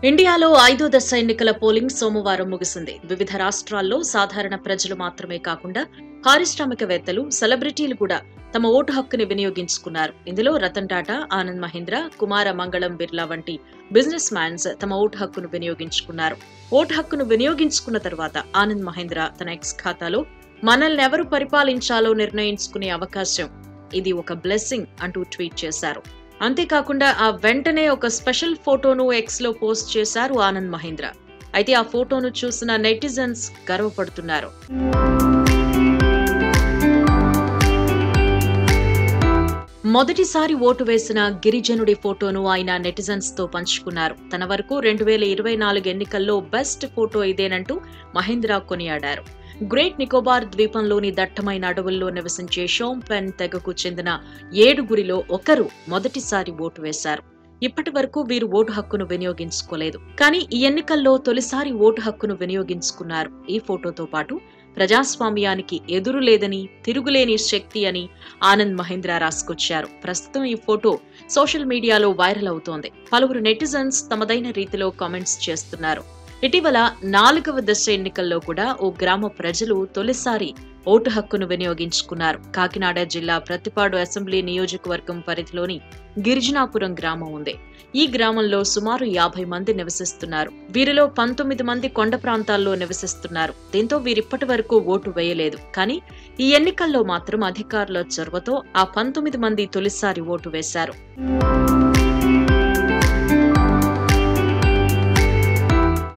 ఇండియాలో 5వ దశ ఎన్నికల పోలింగ్ సోమవారం ముగిసింది. వివిధ రాష్ట్రాల్లో సాధారణ ప్రజలు మాత్రమే కాకుండా పారిశ్రామికవేత్తలు, సెలబ్రిటీలు కూడా తమ ఓటు హక్కుని వినియోగించుకున్నారు. ఇందులో రతన్ టాటా, ఆనంద్ మహీంద్రా, కుమార మంగళం బిర్లా వంటి బిజినెస్ మ్యాన్స్ తమ ఓటు హక్కును వినియోగించుకున్నారు. ఓటు హక్కును వినియోగించుకున్న తర్వాత ఆనంద్ మహీంద్రా తన ఎక్స్ ఖాతాలో మనల్ని ఎవరు పరిపాలించాలో నిర్ణయించుకునే అవకాశం, ఇది ఒక బ్లెస్సింగ్ అంటూ ట్వీట్ చేశారు. అంతేకాకుండా ఆ వెంటనే ఒక స్పెషల్ ఫోటోను ఎక్స్ లో పోస్ట్ చేశారు ఆనంద్ మహీంద్రా. అయితే ఆ ఫోటోను చూసిన నెటిజన్స్ గర్వపడుతున్నారు. మొదటిసారి ఓటు వేసిన గిరిజనుడి ఫోటోను ఆయన నెటిజన్స్ తో పంచుకున్నారు. తన వరకు 2024 ఎన్నికల్లో బెస్ట్ ఫోటో ఇదేనంటూ మహీంద్రా కొనియాడారు. గ్రేట్ నికోబార్ ద్వీపంలోని దట్టమైన అడవుల్లో నివసించే షోంపెన్ తెగకు చెందిన 7గురిలో ఒకరు మొదటిసారి ఓటు వేశారు. ఇప్పటి వరకు వీరు ఓటు హక్కును వినియోగించుకోలేదు. కానీ ఈ ఎన్నికల్లో తొలిసారి ఓటు హక్కును వినియోగించుకున్నారు. ఈ ఫోటోతో పాటు ప్రజాస్వామ్యానికి ఎదురు లేదని, తిరుగులేని శక్తి అని ఆనంద్ మహీంద్రా రాసుకొచ్చారు. ప్రస్తుతం ఈ ఫోటో సోషల్ మీడియాలో వైరల్ అవుతోంది. పలువురు నెటిజన్స్ తమదైన రీతిలో కామెంట్స్ చేస్తున్నారు. ఇటీవల 4వ దశ ఎన్నికల్లో కూడా ఓ గ్రామ ప్రజలు తొలిసారి ఓటు హక్కును వినియోగించుకున్నారు. కాకినాడ జిల్లా ప్రతిపాడు అసెంబ్లీ నియోజకవర్గం పరిధిలోని గిరిజనాపురం గ్రామం ఉంది. ఈ గ్రామంలో సుమారు 50 మంది నివసిస్తున్నారు. వీరిలో 19 మంది కొండ ప్రాంతాల్లో నివసిస్తున్నారు. దీంతో వీరిప్పటి వరకు ఓటు వేయలేదు. కానీ ఈ ఎన్నికల్లో మాత్రం అధికారుల చొరవతో ఆ 19 మంది తొలిసారి ఓటు వేశారు.